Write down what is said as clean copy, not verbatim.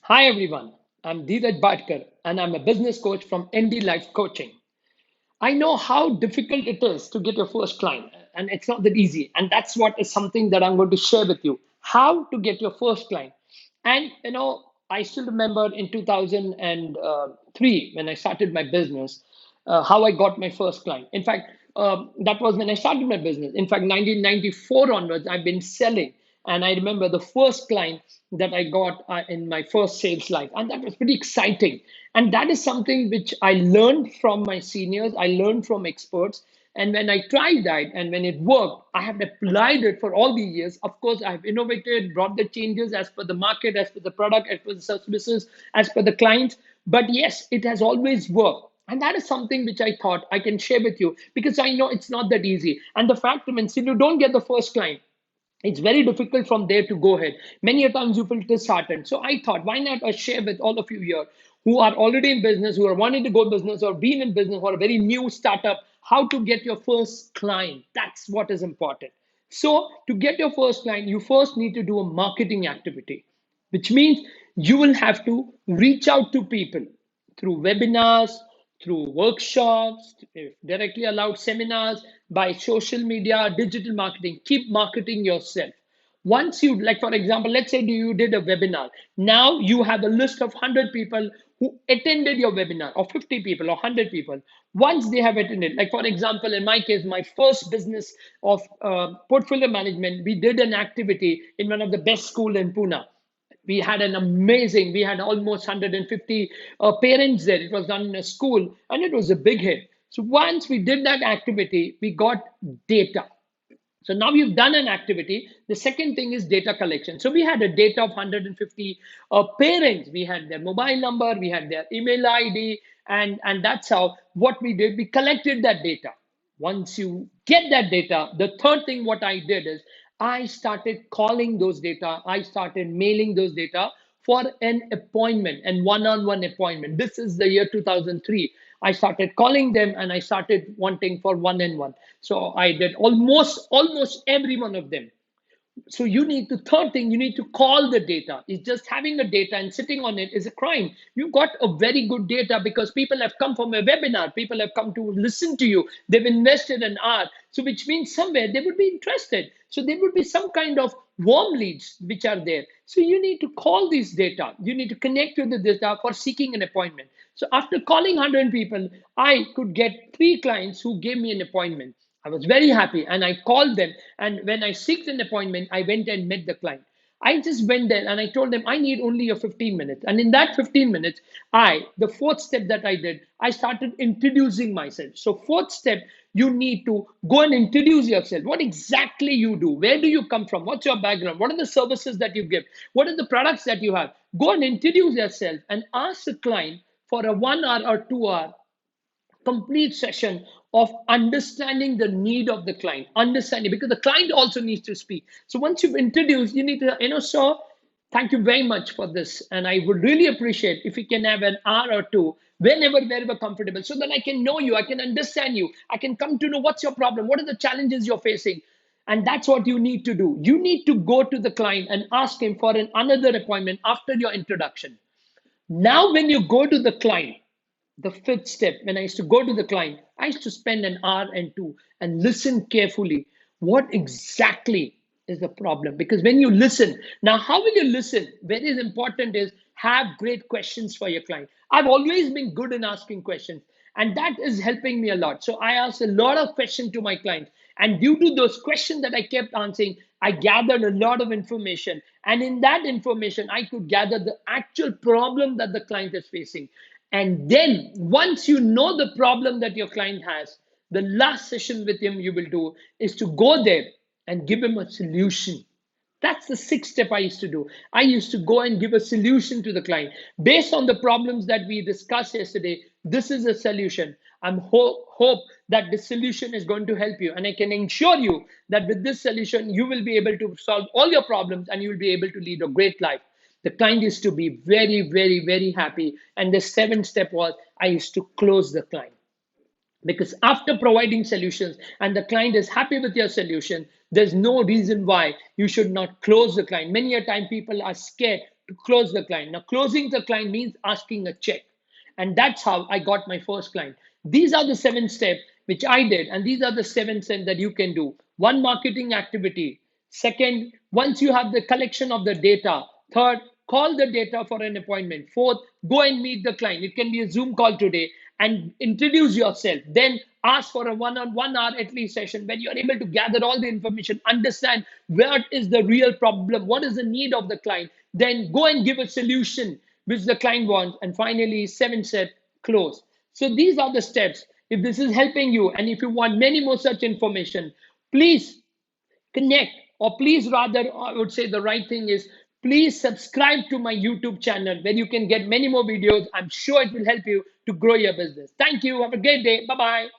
Hi everyone, I'm Dhiraj Baadkar and I'm a business coach from ND Life Coaching. I know how difficult it is to get your first client, and it's not that easy. And that's what is something that I'm going to share with you how to get your first client. And I still remember in 2003 when I started my business, how I got my first client. In fact, that was when I started my business. In fact, 1994 onwards, I've been selling. And I remember the first client that I got in my first sales life. And that was pretty exciting. And that is something which I learned from my seniors, I learned from experts. And when I tried that and when it worked, I have applied it for all these years. Of course, I have innovated, brought the changes as per the market, as per the product, as per the services, as per the clients. But yes, it has always worked. And that is something which I thought I can share with you because I know it's not that easy. And the fact remains, if you don't get the first client, it's very difficult from there to go ahead. Many a times you feel disheartened. So I thought, why not I share with all of you here who are already in business, who are wanting to go business or being in business or a very new startup, how to get your first client. That's what is important. So to get your first client, you first need to do a marketing activity, which means you will have to reach out to people through webinars, through workshops, if directly allowed seminars, by social media, digital marketing. Keep marketing yourself. Once you, like for example, let's say you did a webinar. Now you have a list of 100 people who attended your webinar, or 50 people, or 100 people. Once they have attended, like for example, in my case, my first business of portfolio management, we did an activity in one of the best school in Pune. We had almost 150 parents there. It was done in a school and it was a big hit. So once we did that activity, we got data. So now you've done an activity. The second thing is data collection. So we had a data of 150 parents. We had their mobile number, we had their email ID, and that's how what we did. We collected that data. Once you get that data, the third thing what I did is I started calling those data. I started mailing those data for an appointment and one-on-one appointment. This is the year 2003. I started calling them and I started wanting for one-on-one. So I did almost every one of them. So you need to third thing, you need to call the data. It's just having the data and sitting on it is a crime. You got a very good data because people have come from a webinar, people have come to listen to you, they've invested an hour. So which means somewhere they would be interested, so there would be some kind of warm leads which are there. So you need to call these data, you need to connect with the data for seeking an appointment. So after calling 100 people, I could get 3 clients who gave me an appointment. I was very happy and I called them. And when I seeked an appointment, I went and met the client. I just went there and I told them I need only a 15 minutes. And in that 15 minutes, the fourth step that I did, I started introducing myself. So, fourth step, you need to go and introduce yourself. What exactly you do? Where do you come from? What's your background? What are the services that you give? What are the products that you have? Go and introduce yourself and ask the client for a 1 hour or 2 hour complete session of understanding the need of the client, understanding because the client also needs to speak. So once you've introduced, you need to, sir, thank you very much for this. And I would really appreciate if we can have an hour or two, whenever, wherever comfortable, so that I can know you, I can understand you, I can come to know what's your problem, what are the challenges you're facing. And that's what you need to do. You need to go to the client and ask him for another appointment after your introduction. Now, when you go to the client, the fifth step, when I used to go to the client, I used to spend an hour and two and listen carefully. What exactly is the problem? Because when you listen, now how will you listen? Very important is have great questions for your client. I've always been good in asking questions, and that is helping me a lot. So I ask a lot of questions to my clients. And due to those questions that I kept answering, I gathered a lot of information. And in that information, I could gather the actual problem that the client is facing. And then once you know the problem that your client has, the last session with him you will do is to go there and give him a solution. That's the sixth step I used to do. I used to go and give a solution to the client. Based on the problems that we discussed yesterday, this is a solution. I'm hope that the solution is going to help you. And I can ensure you that with this solution, you will be able to solve all your problems and you will be able to lead a great life. The client used to be very, very, very happy. And the seventh step was I used to close the client. Because after providing solutions and the client is happy with your solution, there's no reason why you should not close the client. Many a time people are scared to close the client. Now, closing the client means asking a check. And that's how I got my first client. These are the 7 steps which I did, and these are the 7 steps that you can do. One, marketing activity. Second, once you have the collection of the data. Third, call the data for an appointment. Fourth, go and meet the client. It can be a Zoom call today and introduce yourself. Then ask for a one-on-one hour at least session when you're able to gather all the information, understand what is the real problem, what is the need of the client. Then go and give a solution which the client wants. And finally, 7 step, close. So these are the steps. If this is helping you, and if you want many more such information, please connect, or please, rather, I would say the right thing is, please subscribe to my YouTube channel where you can get many more videos. I'm sure it will help you to grow your business. Thank you. Have a great day. Bye bye.